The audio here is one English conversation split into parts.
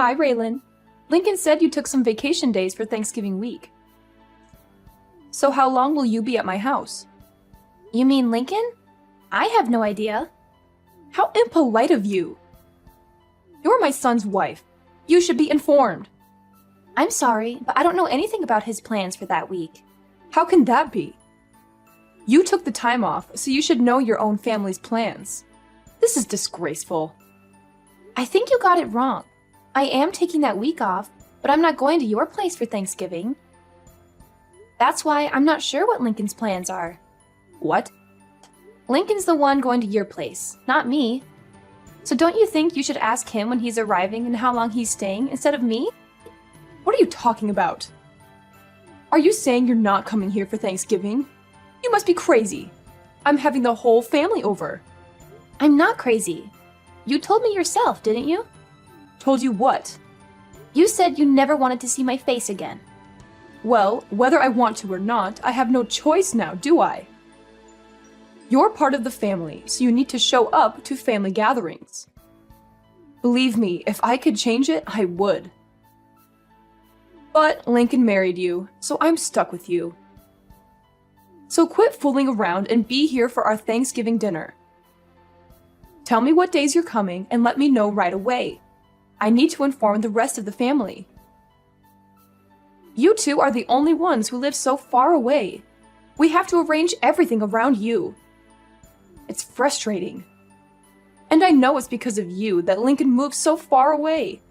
Hi, Raylan. Lincoln said you took some vacation days for Thanksgiving week. So how long will you be at my house? You mean Lincoln? I have no idea. How impolite of you! You're my son's wife. You should be informed. I'm sorry, but I don't know anything about his plans for that week. How can that be? You took the time off, so you should know your own family's plans. This is disgraceful. I think you got it wrong. I am taking that week off, but I'm not going to your place for Thanksgiving. That's why I'm not sure what Lincoln's plans are. What? Lincoln's the one going to your place, not me. So don't you think you should ask him when he's arriving and how long he's staying instead of me? What are you talking about? Are you saying you're not coming here for Thanksgiving? You must be crazy. I'm having the whole family over. I'm not crazy. You told me yourself, didn't you? Told you what? You said you never wanted to see my face again. Well, whether I want to or not, I have no choice now, do I? You're part of the family, so you need to show up to family gatherings. Believe me, if I could change it, I would. But Lincoln married you, so I'm stuck with you. So quit fooling around and be here for our Thanksgiving dinner. Tell me what days you're coming and let me know right away. I need to inform the rest of the family. You two are the only ones who live so far away. We have to arrange everything around you. It's frustrating. And I know it's because of you that Lincoln moved so far away.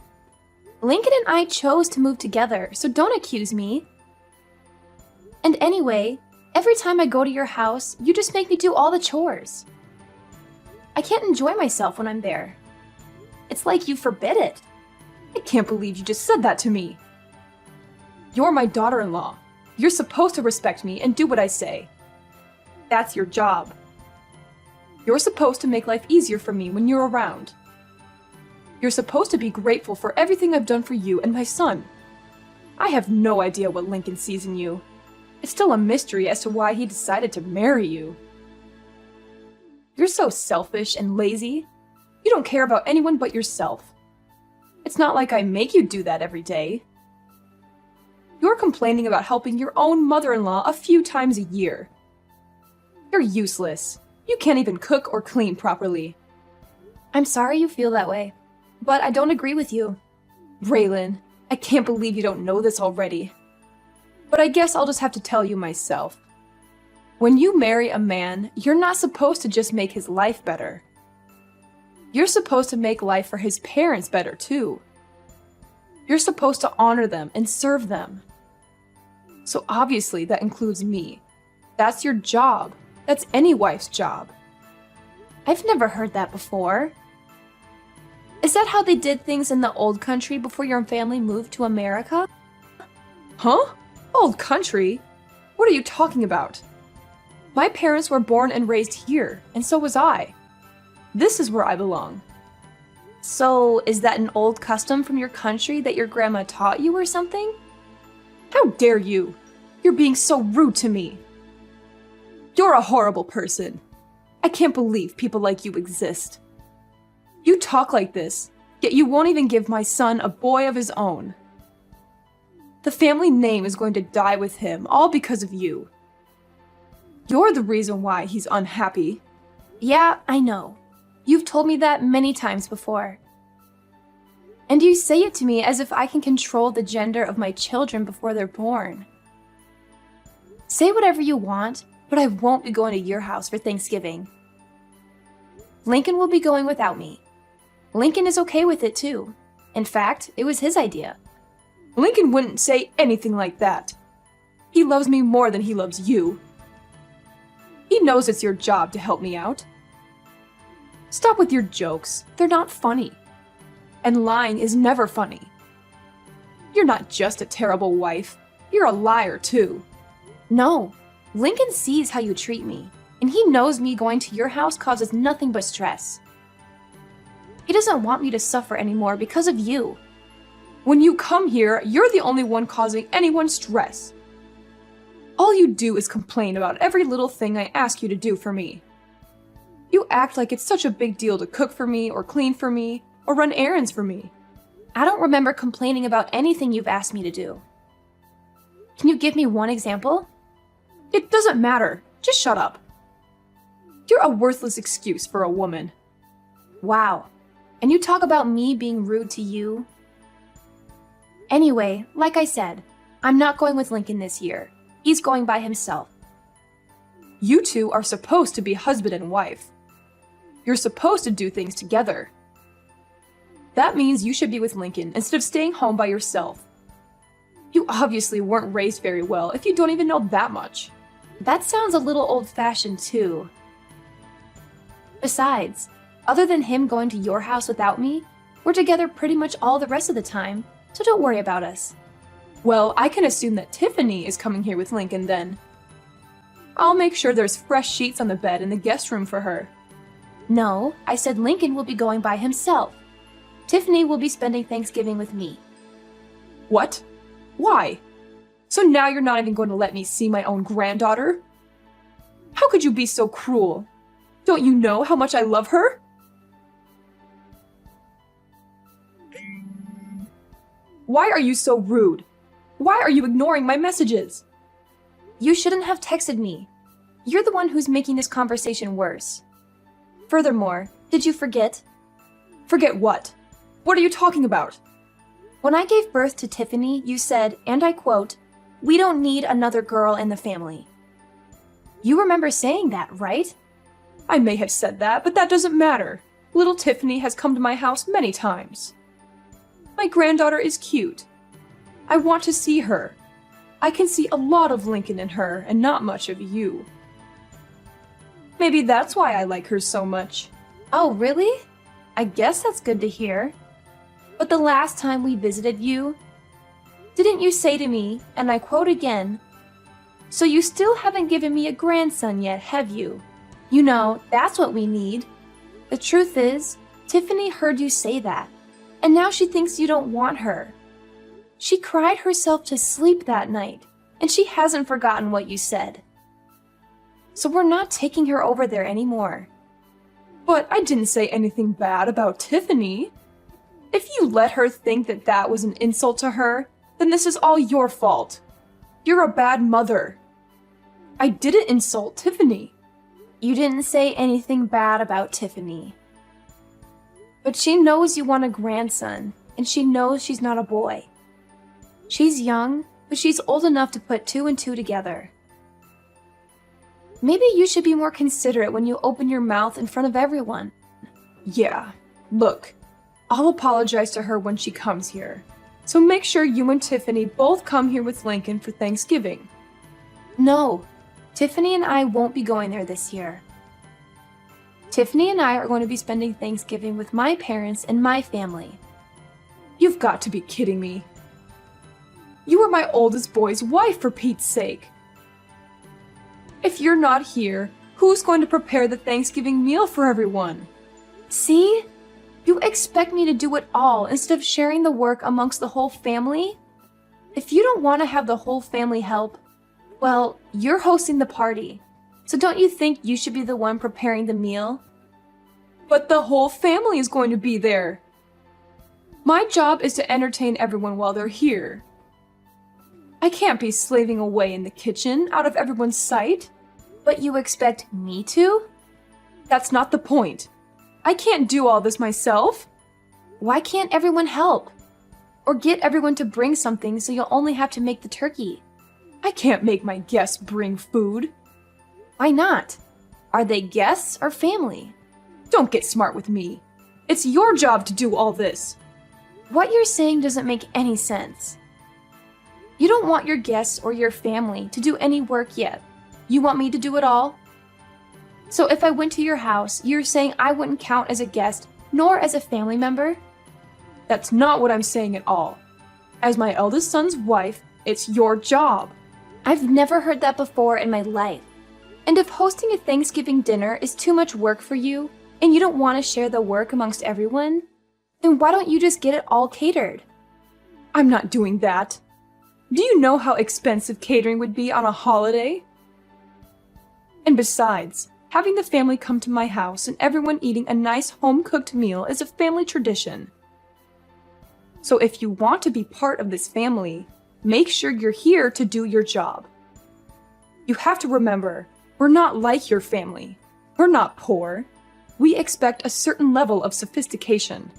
Lincoln and I chose to move together, so don't accuse me. And anyway, every time I go to your house, you just make me do all the chores. I can't enjoy myself when I'm there. It's like you forbid it. I can't believe you just said that to me. You're my daughter-in-law. You're supposed to respect me and do what I say. That's your job. You're supposed to make life easier for me when you're around. You're supposed to be grateful for everything I've done for you and my son. I have no idea what Lincoln sees in you. It's still a mystery as to why he decided to marry you. You're so selfish and lazy. You don't care about anyone but yourself. It's not like I make you do that every day. You're complaining about helping your own mother-in-law a few times a year. You're useless. You can't even cook or clean properly. I'm sorry you feel that way, but I don't agree with you. Raylan, I can't believe you don't know this already. But I guess I'll just have to tell you myself. When you marry a man, you're not supposed to just make his life better. You're supposed to make life for his parents better too. You're supposed to honor them and serve them. So obviously that includes me. That's your job. That's any wife's job. I've never heard that before. Is that how they did things in the old country before your family moved to America? Huh? Old country? What are you talking about? My parents were born and raised here, and so was I. This is where I belong. So, is that an old custom from your country that your grandma taught you or something? How dare you! You're being so rude to me. You're a horrible person. I can't believe people like you exist. You talk like this, yet you won't even give my son a boy of his own. The family name is going to die with him, all because of you. You're the reason why he's unhappy. Yeah, I know. You've told me that many times before. And you say it to me as if I can control the gender of my children before they're born. Say whatever you want, but I won't be going to your house for Thanksgiving. Lincoln will be going without me. Lincoln is okay with it too. In fact, it was his idea. Lincoln wouldn't say anything like that. He loves me more than he loves you. He knows it's your job to help me out. Stop with your jokes. They're not funny. And lying is never funny. You're not just a terrible wife. You're a liar too. No, Lincoln sees how you treat me, and he knows me going to your house causes nothing but stress. He doesn't want me to suffer anymore because of you. When you come here, you're the only one causing anyone stress. All you do is complain about every little thing I ask you to do for me. You act like it's such a big deal to cook for me or clean for me or run errands for me. I don't remember complaining about anything you've asked me to do. Can you give me one example? It doesn't matter. Just shut up. You're a worthless excuse for a woman. Wow. And you talk about me being rude to you? Anyway, like I said, I'm not going with Lincoln this year. He's going by himself. You two are supposed to be husband and wife. You're supposed to do things together. That means you should be with Lincoln instead of staying home by yourself. You obviously weren't raised very well if you don't even know that much. That sounds a little old-fashioned too. Besides, other than him going to your house without me, we're together pretty much all the rest of the time, so don't worry about us. Well, I can assume that Tiffany is coming here with Lincoln then. I'll make sure there's fresh sheets on the bed in the guest room for her. No, I said Lincoln will be going by himself. Tiffany will be spending Thanksgiving with me. What? Why? So now you're not even going to let me see my own granddaughter? How could you be so cruel? Don't you know how much I love her? Why are you so rude? Why are you ignoring my messages? You shouldn't have texted me. You're the one who's making this conversation worse. Furthermore, did you forget? Forget what? What are you talking about? When I gave birth to Tiffany, you said, and I quote, "We don't need another girl in the family." You remember saying that, right? I may have said that, but that doesn't matter. Little Tiffany has come to my house many times. My granddaughter is cute. I want to see her. I can see a lot of Lincoln in her and not much of you. Maybe that's why I like her so much. Oh, really? I guess that's good to hear. But the last time we visited you, didn't you say to me, and I quote again, "So you still haven't given me a grandson yet, have you? You know, that's what we need." The truth is, Tiffany heard you say that, and now she thinks you don't want her. She cried herself to sleep that night, and she hasn't forgotten what you said. So we're not taking her over there anymore. But I didn't say anything bad about Tiffany. If you let her think that that was an insult to her, then this is all your fault. You're a bad mother. I didn't insult Tiffany. You didn't say anything bad about Tiffany. But she knows you want a grandson, and she knows she's not a boy. She's young, but she's old enough to put two and two together. Maybe you should be more considerate when you open your mouth in front of everyone. Yeah, look, I'll apologize to her when she comes here. So make sure you and Tiffany both come here with Lincoln for Thanksgiving. No, Tiffany and I won't be going there this year. Tiffany and I are going to be spending Thanksgiving with my parents and my family. You've got to be kidding me. You are my oldest boy's wife, for Pete's sake. If you're not here, who's going to prepare the Thanksgiving meal for everyone? See? You expect me to do it all instead of sharing the work amongst the whole family? If you don't want to have the whole family help, well, you're hosting the party. So don't you think you should be the one preparing the meal? But the whole family is going to be there. My job is to entertain everyone while they're here. I can't be slaving away in the kitchen out of everyone's sight. But you expect me to? That's not the point. I can't do all this myself. Why can't everyone help? Or get everyone to bring something so you'll only have to make the turkey? I can't make my guests bring food. Why not? Are they guests or family? Don't get smart with me. It's your job to do all this. What you're saying doesn't make any sense. You don't want your guests or your family to do any work yet. You want me to do it all? So if I went to your house, you're saying I wouldn't count as a guest nor as a family member? That's not what I'm saying at all. As my eldest son's wife, it's your job. I've never heard that before in my life. And if hosting a Thanksgiving dinner is too much work for you, and you don't want to share the work amongst everyone, then why don't you just get it all catered? I'm not doing that. Do you know how expensive catering would be on a holiday? And besides, having the family come to my house and everyone eating a nice home-cooked meal is a family tradition. So if you want to be part of this family, make sure you're here to do your job. You have to remember, we're not like your family. We're not poor. We expect a certain level of sophistication.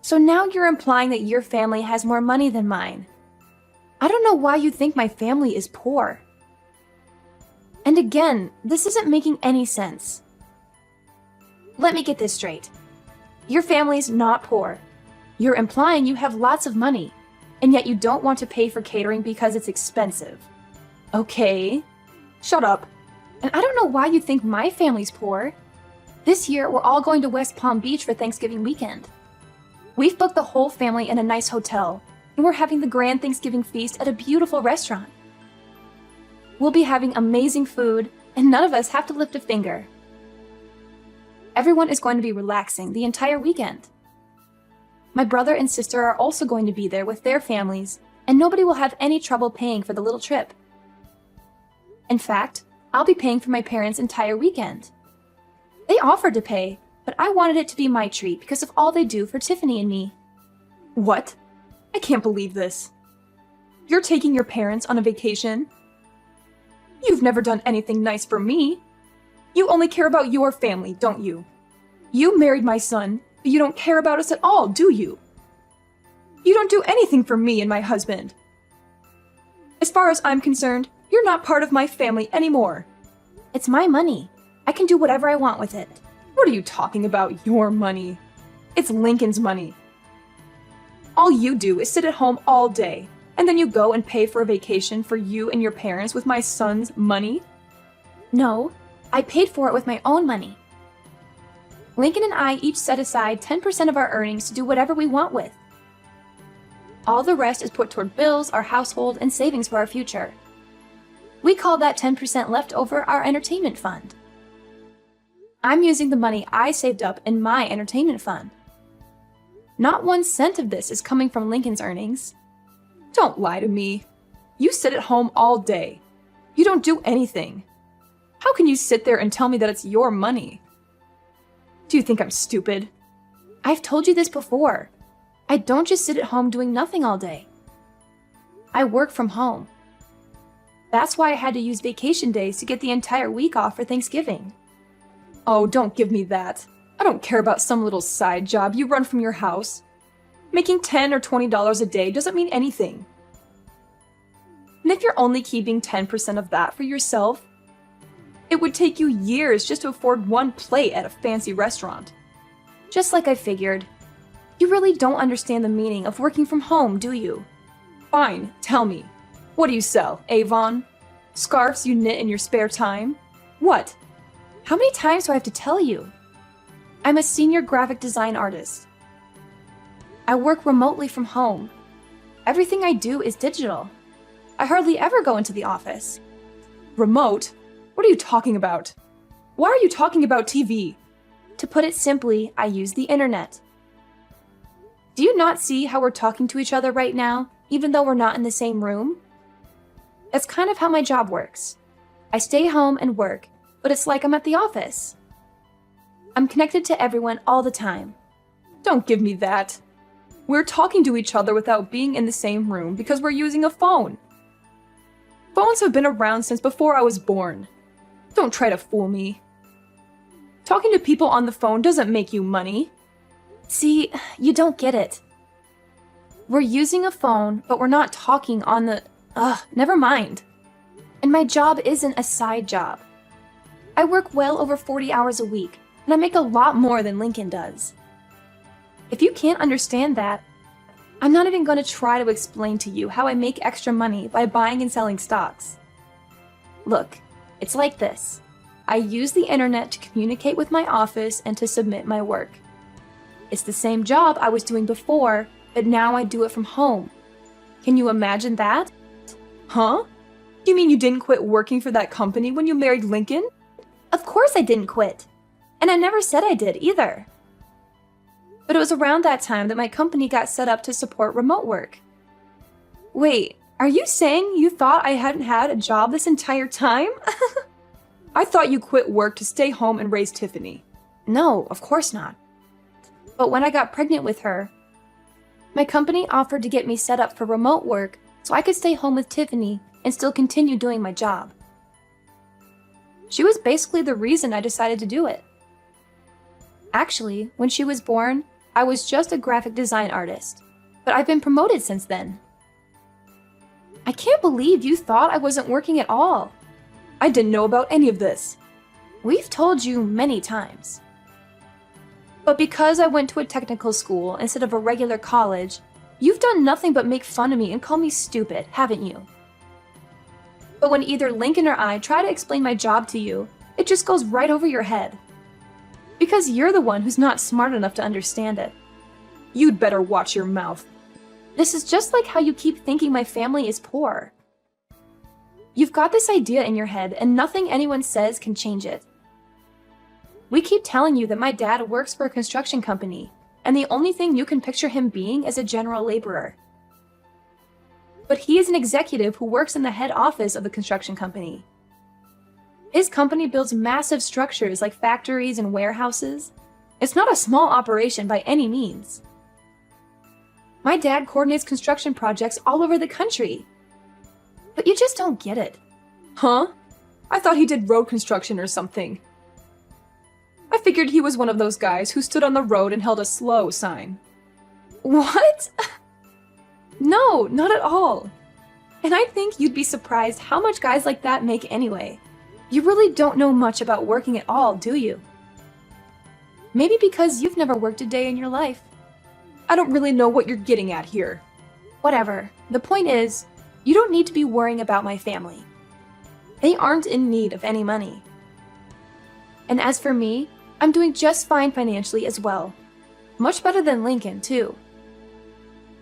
So now you're implying that your family has more money than mine. I don't know why you think my family is poor. And again, this isn't making any sense. Let me get this straight. Your family's not poor. You're implying you have lots of money, and yet you don't want to pay for catering because it's expensive. Okay, shut up. And I don't know why you think my family's poor. This year, we're all going to West Palm Beach for Thanksgiving weekend. We've booked the whole family in a nice hotel, and we're having the grand Thanksgiving feast at a beautiful restaurant. We'll be having amazing food, and none of us have to lift a finger. Everyone is going to be relaxing the entire weekend. My brother and sister are also going to be there with their families, and nobody will have any trouble paying for the little trip. In fact, I'll be paying for my parents' entire weekend. They offered to pay, but I wanted it to be my treat because of all they do for Tiffany and me. What? I can't believe this. You're taking your parents on a vacation? You've never done anything nice for me. You only care about your family, don't you? You married my son, but you don't care about us at all, do you? You don't do anything for me and my husband. As far as I'm concerned, you're not part of my family anymore. It's my money. I can do whatever I want with it. What are you talking about, your money? It's Lincoln's money. All you do is sit at home all day, and then you go and pay for a vacation for you and your parents with my son's money? No, I paid for it with my own money. Lincoln and I each set aside 10% of our earnings to do whatever we want with. All the rest is put toward bills, our household, and savings for our future. We call that 10% left over our entertainment fund. I'm using the money I saved up in my entertainment fund. Not 1 cent of this is coming from Lincoln's earnings. Don't lie to me. You sit at home all day. You don't do anything. How can you sit there and tell me that it's your money? Do you think I'm stupid? I've told you this before. I don't just sit at home doing nothing all day. I work from home. That's why I had to use vacation days to get the entire week off for Thanksgiving. Oh, don't give me that. I don't care about some little side job you run from your house. Making $10 or $20 a day doesn't mean anything. And if you're only keeping 10% of that for yourself, it would take you years just to afford one plate at a fancy restaurant. Just like I figured. You really don't understand the meaning of working from home, do you? Fine, tell me. What do you sell, Avon? Scarves you knit in your spare time? What? How many times do I have to tell you? I'm a senior graphic design artist. I work remotely from home. Everything I do is digital. I hardly ever go into the office. Remote? What are you talking about? Why are you talking about TV? To put it simply, I use the internet. Do you not see how we're talking to each other right now, even though we're not in the same room? That's kind of how my job works. I stay home and work, but it's like I'm at the office. I'm connected to everyone all the time. Don't give me that. We're talking to each other without being in the same room because we're using a phone. Phones have been around since before I was born. Don't try to fool me. Talking to people on the phone doesn't make you money. See, you don't get it. We're using a phone, but we're not talking on the... never mind. And my job isn't a side job. I work well over 40 hours a week, and I make a lot more than Lincoln does. If you can't understand that, I'm not even going to try to explain to you how I make extra money by buying and selling stocks. Look, it's like this. I use the internet to communicate with my office and to submit my work. It's the same job I was doing before, but now I do it from home. Can you imagine that? Huh? You mean you didn't quit working for that company when you married Lincoln? Of course I didn't quit. And I never said I did either. But it was around that time that my company got set up to support remote work. Wait, are you saying you thought I hadn't had a job this entire time? I thought you quit work to stay home and raise Tiffany. No, of course not. But when I got pregnant with her, My company offered to get me set up for remote work so I could stay home with Tiffany and still continue doing my job. She was basically the reason I decided to do it. Actually, when she was born, I was just a graphic design artist, but I've been promoted since then. I can't believe you thought I wasn't working at all. I didn't know about any of this. We've told you many times. But because I went to a technical school instead of a regular college, you've done nothing but make fun of me and call me stupid, haven't you? But when either Lincoln or I try to explain my job to you, it just goes right over your head. Because you're the one who's not smart enough to understand it. You'd better watch your mouth. This is just like how you keep thinking my family is poor. You've got this idea in your head and nothing anyone says can change it. We keep telling you that my dad works for a construction company, and the only thing you can picture him being is a general laborer. But he is an executive who works in the head office of the construction company. His company builds massive structures like factories and warehouses. It's not a small operation by any means. My dad coordinates construction projects all over the country. But you just don't get it. Huh? I thought he did road construction or something. I figured he was one of those guys who stood on the road and held a slow sign. What? No, not at all. And I think you'd be surprised how much guys like that make anyway. You really don't know much about working at all, do you? Maybe because you've never worked a day in your life. I don't really know what you're getting at here. Whatever. The point is, you don't need to be worrying about my family. They aren't in need of any money. And as for me, I'm doing just fine financially as well. Much better than Lincoln, too.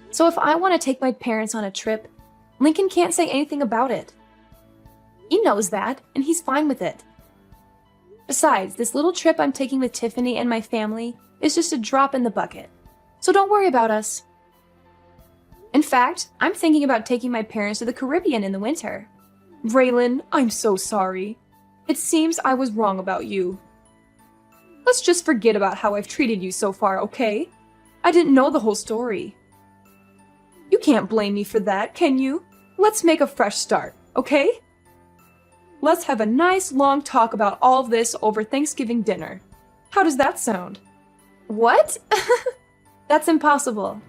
So if I want to take my parents on a trip, Lincoln can't say anything about it. He knows that, and he's fine with it. Besides, this little trip I'm taking with Tiffany and my family is just a drop in the bucket. So don't worry about us. In fact, I'm thinking about taking my parents to the Caribbean in the winter. Raylan, I'm so sorry. It seems I was wrong about you. Let's just forget about how I've treated you so far, okay? I didn't know the whole story. You can't blame me for that, can you? Let's make a fresh start, okay? Let's have a nice long talk about all of this over Thanksgiving dinner. How does that sound? What? That's impossible.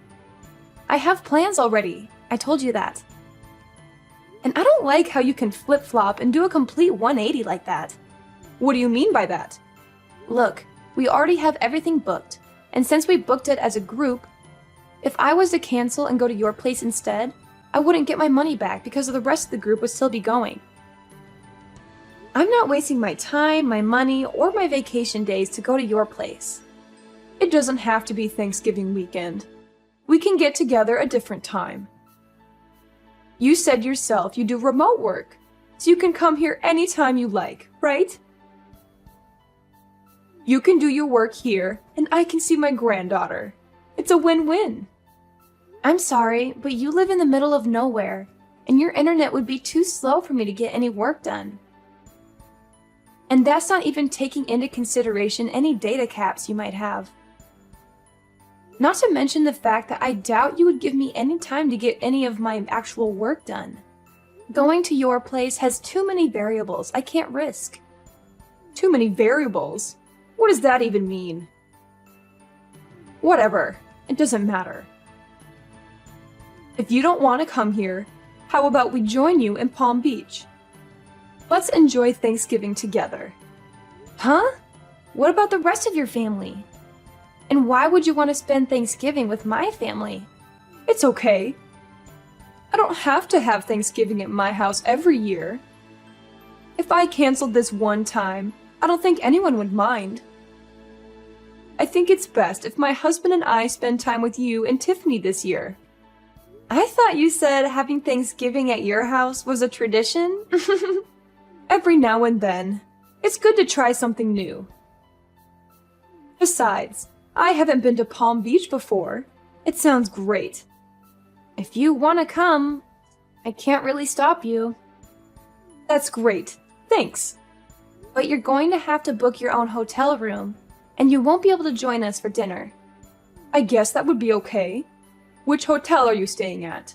I have plans already. I told you that. And I don't like how you can flip-flop and do a complete 180 like that. What do you mean by that? Look, we already have everything booked, and since we booked it as a group, if I was to cancel and go to your place instead, I wouldn't get my money back because the rest of the group would still be going. I'm not wasting my time, my money, or my vacation days to go to your place. It doesn't have to be Thanksgiving weekend. We can get together a different time. You said yourself you do remote work, so you can come here anytime you like, right? You can do your work here, and I can see my granddaughter. It's a win-win. I'm sorry, but you live in the middle of nowhere, and your internet would be too slow for me to get any work done. And that's not even taking into consideration any data caps you might have. Not to mention the fact that I doubt you would give me any time to get any of my actual work done. Going to your place has too many variables I can't risk. Too many variables? What does that even mean? Whatever, it doesn't matter. If you don't want to come here, how about we join you in Palm Beach? Let's enjoy Thanksgiving together. Huh? What about the rest of your family? And why would you want to spend Thanksgiving with my family? It's okay. I don't have to have Thanksgiving at my house every year. If I canceled this one time, I don't think anyone would mind. I think it's best if my husband and I spend time with you and Tiffany this year. I thought you said having Thanksgiving at your house was a tradition? Every now and then. It's good to try something new. Besides, I haven't been to Palm Beach before. It sounds great. If you want to come, I can't really stop you. That's great. Thanks. But you're going to have to book your own hotel room, and you won't be able to join us for dinner. I guess that would be okay. Which hotel are you staying at?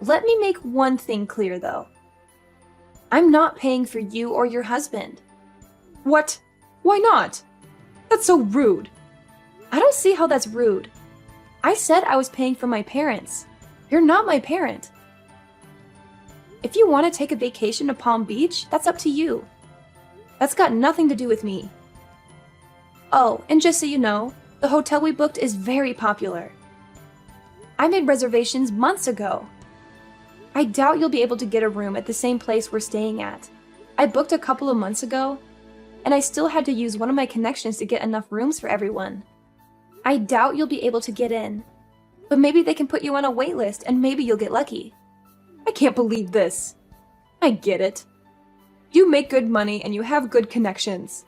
Let me make one thing clear, though. I'm not paying for you or your husband. What? Why not? That's so rude. I don't see how that's rude. I said I was paying for my parents. You're not my parent. If you want to take a vacation to Palm Beach, that's up to you. That's got nothing to do with me. Oh, and just so you know, the hotel we booked is very popular. I made reservations months ago. I doubt you'll be able to get a room at the same place we're staying at. I booked a couple of months ago, and I still had to use one of my connections to get enough rooms for everyone. I doubt you'll be able to get in, but maybe they can put you on a wait list and maybe you'll get lucky. I can't believe this. I get it. You make good money and you have good connections.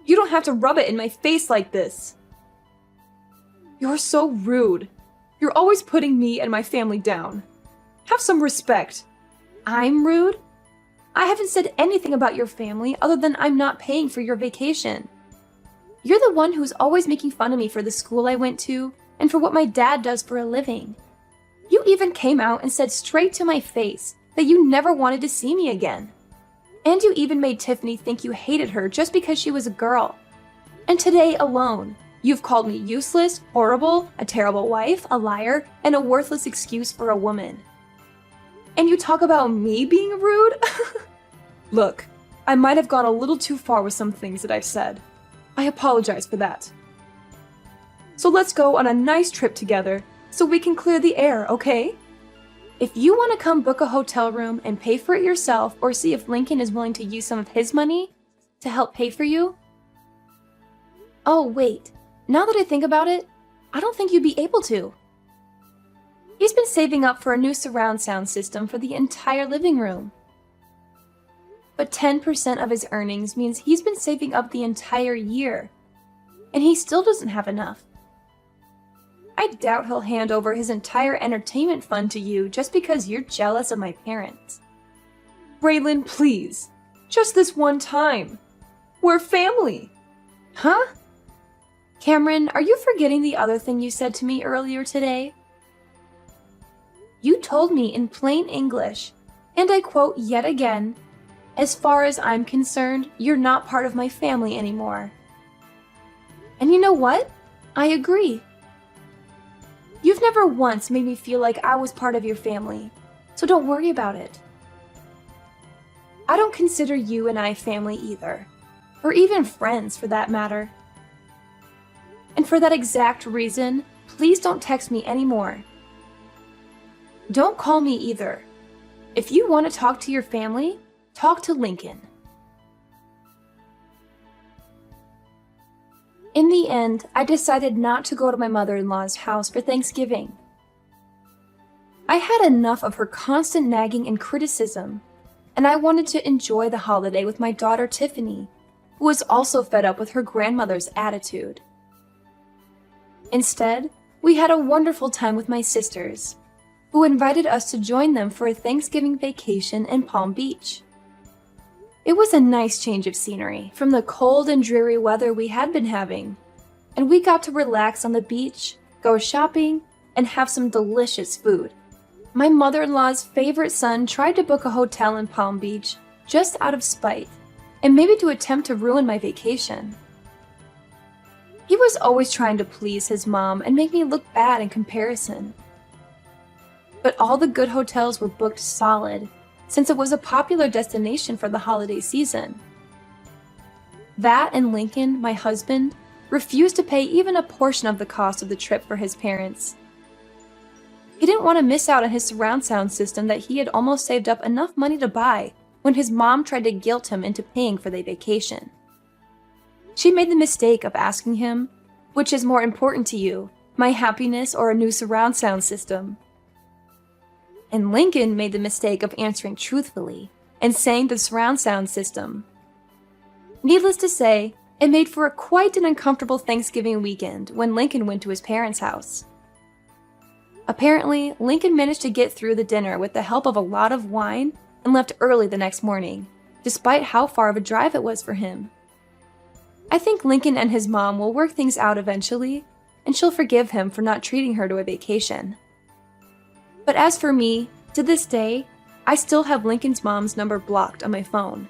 You don't have to rub it in my face like this. You're so rude. You're always putting me and my family down. Have some respect. I'm rude? I haven't said anything about your family other than I'm not paying for your vacation. You're the one who's always making fun of me for the school I went to and for what my dad does for a living. You even came out and said straight to my face that you never wanted to see me again. And you even made Tiffany think you hated her just because she was a girl. And today alone, you've called me useless, horrible, a terrible wife, a liar, and a worthless excuse for a woman. And you talk about me being rude? Look, I might have gone a little too far with some things that I've said. I apologize for that. So let's go on a nice trip together so we can clear the air, okay? If you want to come book a hotel room and pay for it yourself or see if Lincoln is willing to use some of his money to help pay for you. Oh, wait. Now that I think about it, I don't think you'd be able to. He's been saving up for a new surround sound system for the entire living room. But 10% of his earnings means he's been saving up the entire year, and he still doesn't have enough. I doubt he'll hand over his entire entertainment fund to you just because you're jealous of my parents. Braylon, please. Just this one time. We're family. Huh? Cameron, are you forgetting the other thing you said to me earlier today? You told me in plain English, and I quote yet again, "As far as I'm concerned, you're not part of my family anymore." And you know what? I agree. You've never once made me feel like I was part of your family, so don't worry about it. I don't consider you and I family either, or even friends for that matter. And for that exact reason, please don't text me anymore. Don't call me either. If you want to talk to your family, talk to Lincoln. In the end, I decided not to go to my mother-in-law's house for Thanksgiving. I had enough of her constant nagging and criticism, and I wanted to enjoy the holiday with my daughter Tiffany, who was also fed up with her grandmother's attitude. Instead, we had a wonderful time with my sisters, who invited us to join them for a Thanksgiving vacation in Palm Beach. It was a nice change of scenery from the cold and dreary weather we had been having, and we got to relax on the beach, go shopping, and have some delicious food. My mother-in-law's favorite son tried to book a hotel in Palm Beach just out of spite, and maybe to attempt to ruin my vacation. He was always trying to please his mom and make me look bad in comparison. But all the good hotels were booked solid, since it was a popular destination for the holiday season. That and Lincoln, my husband, refused to pay even a portion of the cost of the trip for his parents. He didn't want to miss out on his surround sound system that he had almost saved up enough money to buy when his mom tried to guilt him into paying for their vacation. She made the mistake of asking him, "Which is more important to you, my happiness or a new surround sound system?" And Lincoln made the mistake of answering truthfully and saying the surround sound system. Needless to say, it made for quite an uncomfortable Thanksgiving weekend when Lincoln went to his parents' house. Apparently, Lincoln managed to get through the dinner with the help of a lot of wine and left early the next morning, despite how far of a drive it was for him. I think Lincoln and his mom will work things out eventually, and she'll forgive him for not treating her to a vacation. But as for me, to this day, I still have Lincoln's mom's number blocked on my phone.